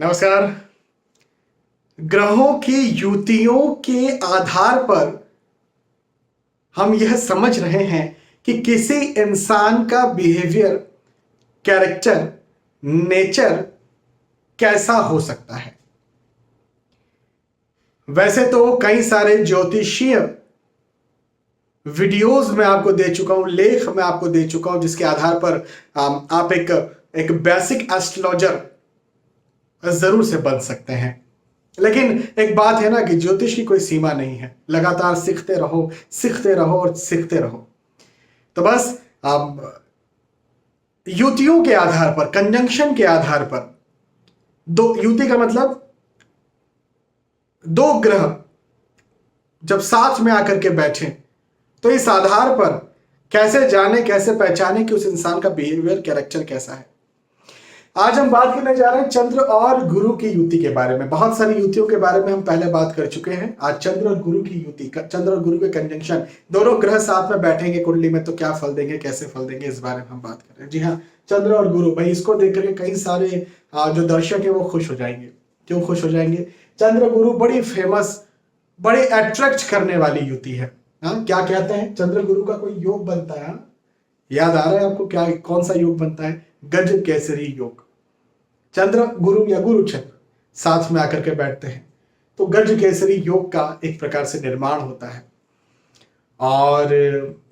नमस्कार। ग्रहों की युतियों के आधार पर हम यह समझ रहे हैं कि किसी इंसान का बिहेवियर, कैरेक्टर, नेचर कैसा हो सकता है। वैसे तो कई सारे ज्योतिषीय वीडियोस मैं आपको दे चुका हूं, लेख मैं आपको दे चुका हूं, जिसके आधार पर आप एक बेसिक एस्ट्रोलॉजर जरूर से बन सकते हैं। लेकिन एक बात है ना कि ज्योतिष की कोई सीमा नहीं है, लगातार सीखते रहो, सीखते रहो और सीखते रहो। तो बस आप युतियों के आधार पर, कंजंक्शन के आधार पर, दो युति का मतलब दो ग्रह जब साथ में आकर के बैठे, तो इस आधार पर कैसे जाने, कैसे पहचाने कि उस इंसान का बिहेवियर, कैरेक्टर कैसा है। आज हम बात करने जा रहे हैं चंद्र और गुरु की युति के बारे में। बहुत सारी युतियों के बारे में हम पहले बात कर चुके हैं। आज चंद्र और गुरु की युति, चंद्र और गुरु के कंजंक्शन, दोनों ग्रह साथ में बैठेंगे कुंडली में तो क्या फल देंगे, कैसे फल देंगे, इस बारे में हम बात कर रहे हैं। जी हाँ, चंद्र और गुरु, भाई इसको देख करके कई सारे जो दर्शक है वो खुश हो जाएंगे। क्यों खुश हो जाएंगे? चंद्र गुरु बड़ी फेमस, बड़ी अट्रैक्ट करने वाली युति है। हाँ, क्या कहते हैं? चंद्र गुरु का कोई योग बनता है। याद आ रहा है आपको? क्या, कौन सा योग बनता है? गज केसरी योग। चंद्र गुरु या गुरु चंद्र साथ में आकर के बैठते हैं तो गज केसरी योग का एक प्रकार से निर्माण होता है। और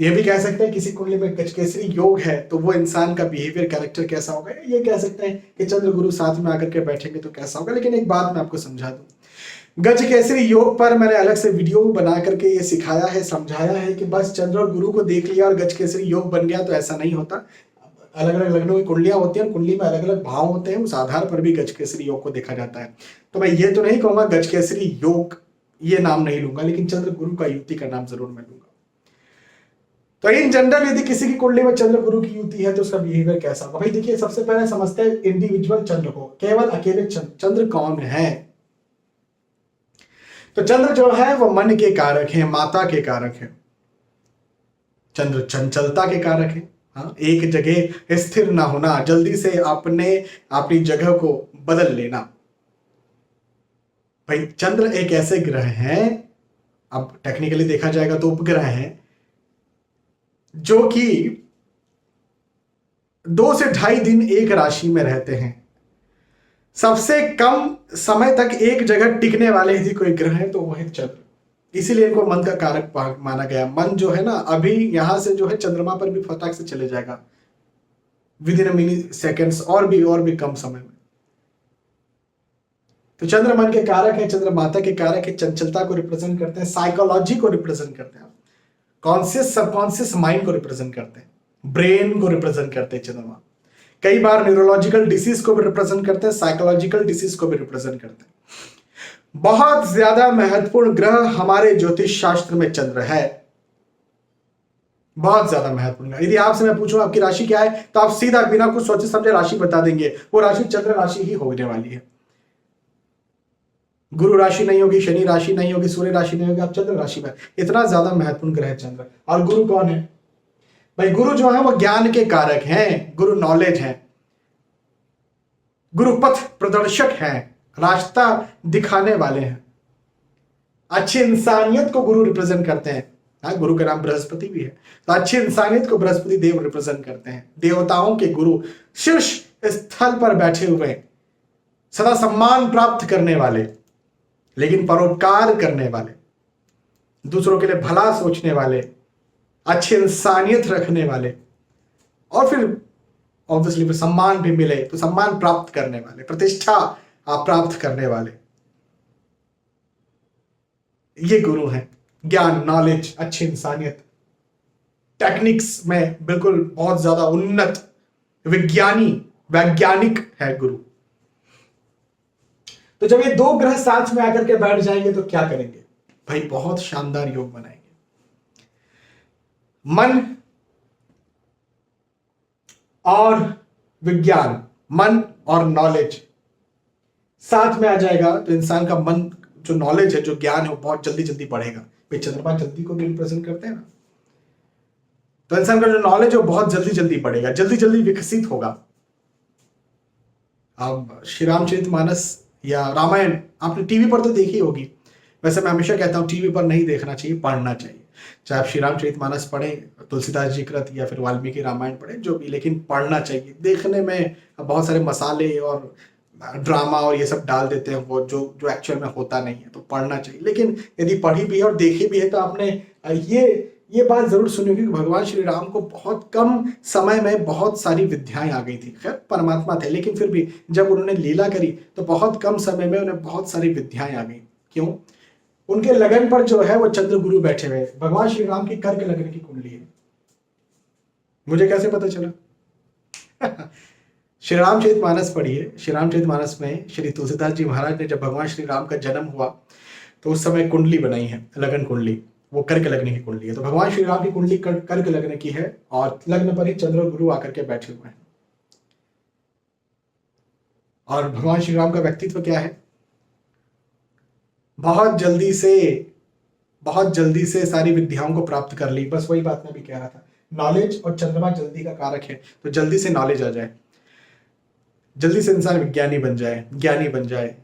ये भी कह सकते हैं किसी कुंडली में गज केसरी योग है तो वो इंसान का बिहेवियर, कैरेक्टर कैसा होगा। ये कह सकते हैं कि चंद्र गुरु साथ में आकर के बैठेंगे तो कैसा होगा। लेकिन एक बात मैं आपको समझा दूं, गज केसरी योग पर मैंने अलग से वीडियो बना करके ये सिखाया है, समझाया है कि बस चंद्र और गुरु को देख लिया और गज केसरी योग बन गया, तो ऐसा नहीं होता। अलग अलग लग्नों की कुंडलियां होती हैं, कुंडली में अलग अलग भाव होते हैं, उस आधार पर भी गज केसरी योग को देखा जाता है। तो मैं ये तो नहीं कहूंगा गज केसरी योग, ये नाम नहीं लूंगा, लेकिन चंद्र गुरु का युति का नाम जरूर मैं लूंगा। तो इन जनरल यदि किसी की कुंडली में चंद्र गुरु की युति है तो उसका बिहेवियर कैसा होगा? भाई देखिए, सबसे पहले समझते हैं इंडिविजुअल चंद्र को, केवल अकेले चंद्र कौन है। तो चंद्र जो है वो मन के कारक है, माता के कारक है। चंद्र चंचलता के कारक है। हाँ, एक जगह स्थिर ना होना, जल्दी से अपनी जगह को बदल लेना। भाई चंद्र एक ऐसे ग्रह हैं, अब टेक्निकली देखा जाएगा तो उपग्रह हैं, जो कि 2 से 2.5 दिन एक राशि में रहते हैं। सबसे कम समय तक एक जगह टिकने वाले यदि कोई ग्रह है तो वो है चंद्र। इसीलिए इनको मन का कारक माना गया। मन जो है ना, अभी यहां से जो है चंद्रमा पर भी फटाक से चले जाएगा विद इन मिनी सेकेंड्स, और भी कम समय में। तो चंद्र मन के कारक है, चंद्र माता के कारक है, चंचलता को रिप्रेजेंट करते हैं, साइकोलॉजी को रिप्रेजेंट करते हैं, कॉन्शियस सबकॉन्शियस माइंड को रिप्रेजेंट करते हैं, ब्रेन को रिप्रेजेंट करते हैं चंद्रमा। कई बार न्यूरोलॉजिकल डिसीज को भी रिप्रेजेंट करते हैं, साइकोलॉजिकल डिसीज को भी रिप्रेजेंट करते हैं। बहुत ज्यादा महत्वपूर्ण ग्रह हमारे ज्योतिष शास्त्र में चंद्र है, बहुत ज्यादा महत्वपूर्ण ग्रह। यदि आपसे मैं पूछूं आपकी राशि क्या है, तो आप सीधा बिना कुछ सोचे समझे राशि बता देंगे। वो राशि चंद्र राशि ही होने वाली है। गुरु राशि नहीं होगी, शनि राशि नहीं होगी, सूर्य राशि नहीं होगी, आप चंद्र राशि में। इतना ज्यादा महत्वपूर्ण ग्रह है चंद्र। और गुरु कौन है? भाई गुरु जो है वो ज्ञान के कारक हैं, गुरु नॉलेज है, गुरु पथ प्रदर्शक हैं, रास्ता दिखाने वाले हैं, अच्छी इंसानियत को गुरु रिप्रेजेंट करते हैं। हाँ, गुरु का नाम बृहस्पति भी है, तो अच्छी इंसानियत को बृहस्पति देव रिप्रेजेंट करते हैं। देवताओं के गुरु, शीर्ष स्थल पर बैठे हुए, सदा सम्मान प्राप्त करने वाले, लेकिन परोपकार करने वाले, दूसरों के लिए भला सोचने वाले, अच्छी इंसानियत रखने वाले, और फिर ऑब्वियसली सम्मान भी मिले तो सम्मान प्राप्त करने वाले, प्रतिष्ठा प्राप्त करने वाले, ये गुरु हैं। ज्ञान, नॉलेज, अच्छी इंसानियत, टेक्निक्स में बिल्कुल बहुत ज्यादा उन्नत, वैज्ञानिक है गुरु। तो जब ये दो ग्रह साथ में आकर के बैठ जाएंगे तो क्या करेंगे? भाई बहुत शानदार योग बनाएंगे। मन और विज्ञान, मन और नॉलेज साथ में आ जाएगा तो इंसान का मन, जो नॉलेज है, जो ज्ञान है, वो बहुत जल्दी जल्दी बढ़ेगा। भाई चंद्रमा जल्दी को भी रिप्रेजेंट करते हैं ना, तो इंसान का जो नॉलेज है वो बहुत जल्दी जल्दी बढ़ेगा, जल्दी जल्दी विकसित होगा। अब श्री रामचरितमानस या रामायण आपने टीवी पर तो देखी होगी। वैसे मैं हमेशा कहता हूँ टीवी पर नहीं देखना चाहिए, पढ़ना चाहिए। चाहे आप श्री रामचरितमानस पढ़ें, तुलसीदास जी कृत, या फिर वाल्मीकि रामायण पढ़ें, जो भी, लेकिन पढ़ना चाहिए। देखने में बहुत सारे मसाले और ड्रामा और ये सब डाल देते हैं, वो जो जो एक्चुअल में होता नहीं है, तो पढ़ना चाहिए। लेकिन यदि पढ़ी भी है और देखी भी है तो आपने ये बात जरूर सुनी होगी कि भगवान श्री राम को बहुत कम समय में बहुत सारी विद्याएं आ गई थी। खैर परमात्मा थे, लेकिन फिर भी जब उन्होंने लीला करी तो बहुत कम समय में उन्हें बहुत सारी विद्याएं आ गई। क्यों? उनके लगन पर जो है वो चंद्र गुरु बैठे हुए। भगवान श्री राम की कर्क लगन की कुंडली है। मुझे कैसे पता चला? श्री रामचरितमानस पढ़िए। श्री रामचरितमानस में श्री तुलसीदास जी महाराज ने जब भगवान श्री राम का जन्म हुआ तो उस समय कुंडली बनाई है, लगन कुंडली, वो कर्क लगने की कुंडली है। तो भगवान श्री राम की कुंडली कर्क लगने की है और लग्न पर ही चंद्र गुरु आकर के बैठे हुए हैं। और भगवान श्री राम का व्यक्तित्व क्या है? बहुत जल्दी से सारी विद्याओं को प्राप्त कर ली। बस वही बात मैं भी कह रहा था, नॉलेज और चंद्रमा जल्दी का कारक है, तो जल्दी से नॉलेज आ जाए, जल्दी से इंसान विज्ञानी बन जाए, ज्ञानी बन जाए।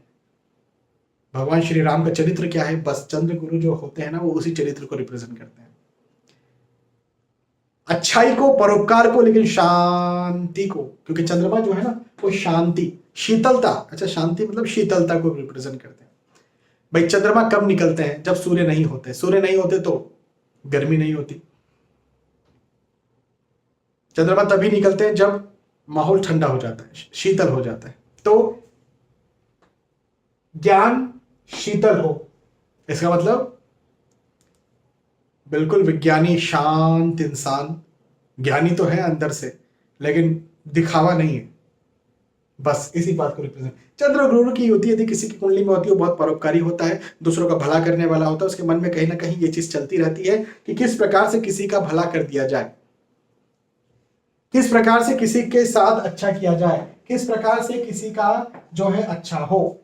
भगवान श्री राम का चरित्र क्या है? बस चंद्र गुरु जो होते हैं ना, वो उसी चरित्र को रिप्रेजेंट करते हैं। अच्छाई को, परोपकार को, लेकिन शांति को, क्योंकि चंद्रमा जो है ना वो शांति, शीतलता, अच्छा शांति मतलब शीतलता को रिप्रेजेंट करते हैं। भाई चंद्रमा कब निकलते हैं? जब सूर्य नहीं होते। सूर्य नहीं होते तो गर्मी नहीं होती। चंद्रमा तभी निकलते हैं जब माहौल ठंडा हो जाता है, शीतल हो जाता है। तो ज्ञान शीतल हो, इसका मतलब बिल्कुल विज्ञानी, शांत इंसान, ज्ञानी तो है अंदर से लेकिन दिखावा नहीं है। बस इसी बात को रिप्रेजेंट चंद्र गुरु की होती है। यदि किसी की कुंडली में होती है, बहुत परोपकारी होता है, दूसरों का भला करने वाला होता है, उसके मन में कहीं ना कहीं ये चीज चलती रहती है कि किस प्रकार से किसी का भला कर दिया जाए, किस प्रकार से किसी के साथ अच्छा किया जाए, किस प्रकार से किसी का जो है अच्छा हो।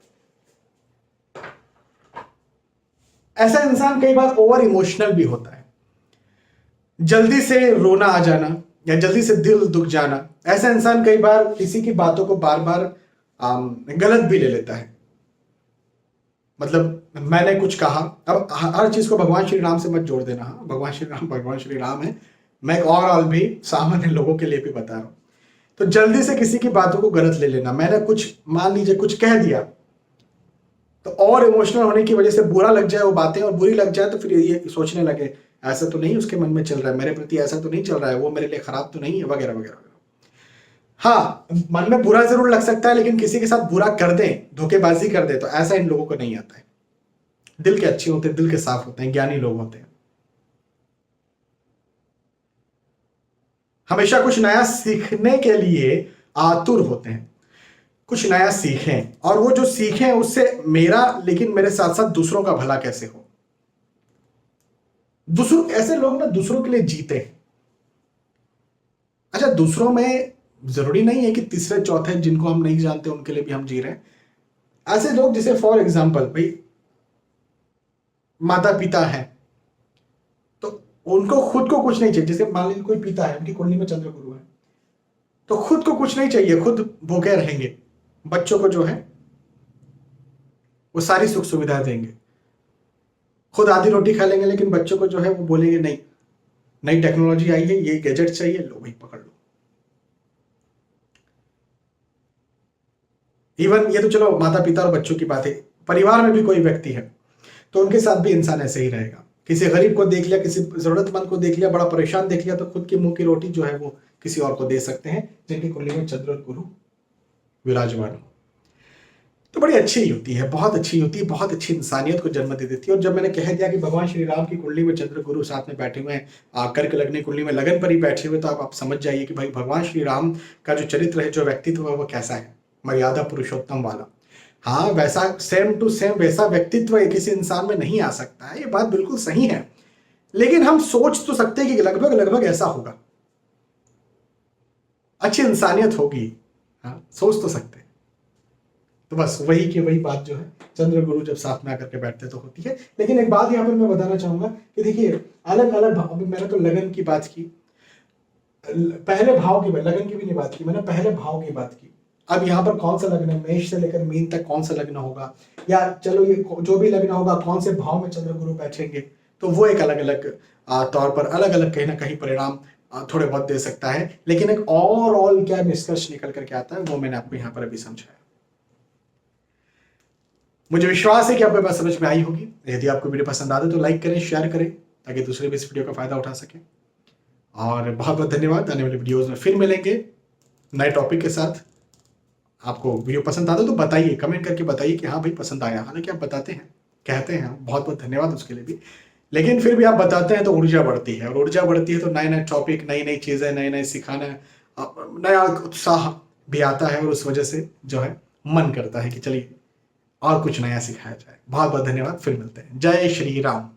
ऐसा इंसान कई बार ओवर इमोशनल भी होता है, जल्दी से रोना आ जाना या जल्दी से दिल दुख जाना। ऐसा इंसान कई बार किसी की बातों को बार बार गलत भी ले लेता है। मतलब मैंने कुछ कहा, अब हर चीज को भगवान श्री राम से मत जोड़ देना। भगवान श्री राम है, मैं एक ओवरऑल भी सामान्य लोगों के लिए भी बता रहा हूं। तो जल्दी से किसी की बातों को गलत ले लेना। मैंने कुछ, मान लीजिए कुछ कह दिया, तो और इमोशनल होने की वजह से बुरा लग जाए वो बातें, और बुरी लग जाए तो फिर ये सोचने लगे ऐसा तो नहीं उसके मन में चल रहा है, मेरे प्रति ऐसा तो नहीं चल रहा है, वो मेरे लिए खराब तो नहीं है, वगैरह वगैरह। हाँ, मन में बुरा जरूर लग सकता है, लेकिन किसी के साथ बुरा कर दें, धोखेबाजी कर दे, तो ऐसा इन लोगों को नहीं आता है। दिल के अच्छे होते हैं, दिल के साफ होते हैं, ज्ञानी लोग होते हैं, हमेशा कुछ नया सीखने के लिए आतुर होते हैं। कुछ नया सीखें, और वो जो सीखें उससे मेरा, लेकिन मेरे साथ साथ दूसरों का भला कैसे हो। दूसरों, ऐसे लोग ना दूसरों के लिए जीते हैं। अच्छा, दूसरों में जरूरी नहीं है कि तीसरे चौथे जिनको हम नहीं जानते उनके लिए भी हम जी रहे हैं। ऐसे लोग जैसे फॉर एग्जाम्पल, भाई माता पिता हैं, तो उनको खुद को कुछ नहीं चाहिए। जैसे मान लीजिए कोई पिता है, उनकी कुंडली में चंद्र गुरु है, तो खुद को कुछ नहीं चाहिए, खुद भूखे रहेंगे, बच्चों को जो है वो सारी सुख सुविधा देंगे, खुद आधी रोटी खा लेंगे, लेकिन बच्चों को जो है वो बोलेंगे नहीं, नई टेक्नोलॉजी आई है, ये गैजेट चाहिए, लो भाई पकड़ लो। इवन ये तो चलो माता पिता और बच्चों की बात है, परिवार में भी कोई व्यक्ति है तो उनके साथ भी इंसान ऐसे ही रहेगा। किसी गरीब को देख लिया, किसी जरूरतमंद को देख लिया, बड़ा परेशान देख लिया, तो खुद के मुंह की रोटी जो है वो किसी और को दे सकते हैं जिनकी कुंडली में चंद्र और गुरु विराजमान हो। तो बड़ी अच्छी होती है, बहुत अच्छी होती है, बहुत अच्छी इंसानियत को जन्म दे देती है। और जब मैंने कह दिया कि भगवान श्री राम की कुंडली में चंद्र गुरु साथ में बैठे हुए हैं, कर्क लगने कुंडली में लगन पर ही बैठे हुए, तो आप समझ जाइए कि भाई भगवान श्री राम का जो चरित्र है, जो व्यक्तित्व है, वो कैसा है, मर्यादा पुरुषोत्तम वाला। हाँ, वैसा सेम टू सेम वैसा व्यक्तित्व किसी इंसान में नहीं आ सकता है, ये बात बिल्कुल सही है, लेकिन हम सोच तो सकते हैं कि लगभग लगभग ऐसा होगा, अच्छी इंसानियत होगी। हाँ, सोच तो सकते हैं। तो बस वही की वही बात जो है, चंद्र गुरु जब साथ में आकर के बैठते तो होती है। लेकिन एक बात यहाँ पर मैं बताना चाहूंगा कि देखिए, अलग अलग भाव, अभी मैंने तो लगन की बात की, पहले भाव की, लगन की भी नहीं बात की, मैंने पहले भाव की बात की। अब यहाँ पर कौन सा लग्न है, मेष से लेकर मीन तक कौन सा लग्न होगा, या चलो ये जो भी लग्न होगा कौन से भाव में चंद्र गुरु बैठेंगे, तो वो एक अलग अलग तौर पर अलग अलग कहीं ना कहीं परिणाम थोड़े बहुत दे सकता है। लेकिन एक ओवरऑल क्या निष्कर्ष निकल करके आता है वो मैंने आपको यहाँ पर अभी समझाया। मुझे विश्वास है कि आपको बात समझ में आई होगी। यदि आपको वीडियो पसंद आए तो लाइक करें, शेयर करें, ताकि दूसरे भी इस वीडियो का फायदा उठा सकें। और बहुत बहुत धन्यवाद। आने वाले वीडियोस में फिर मिलेंगे नए टॉपिक के साथ। आपको वीडियो पसंद आता तो बताइए, कमेंट करके बताइए कि हाँ भाई पसंद आया। हालांकि आप बताते हैं, कहते हैं, बहुत बहुत धन्यवाद उसके लिए भी, लेकिन फिर भी आप बताते हैं तो ऊर्जा बढ़ती है, और ऊर्जा बढ़ती है तो नए नए टॉपिक, नई नई चीज़ें, नए नए सिखाना, नया उत्साह भी आता है, और उस वजह से जो है मन करता है कि चलिए और कुछ नया सिखाया जाए। बहुत बहुत धन्यवाद, फिर मिलते हैं। जय श्री राम।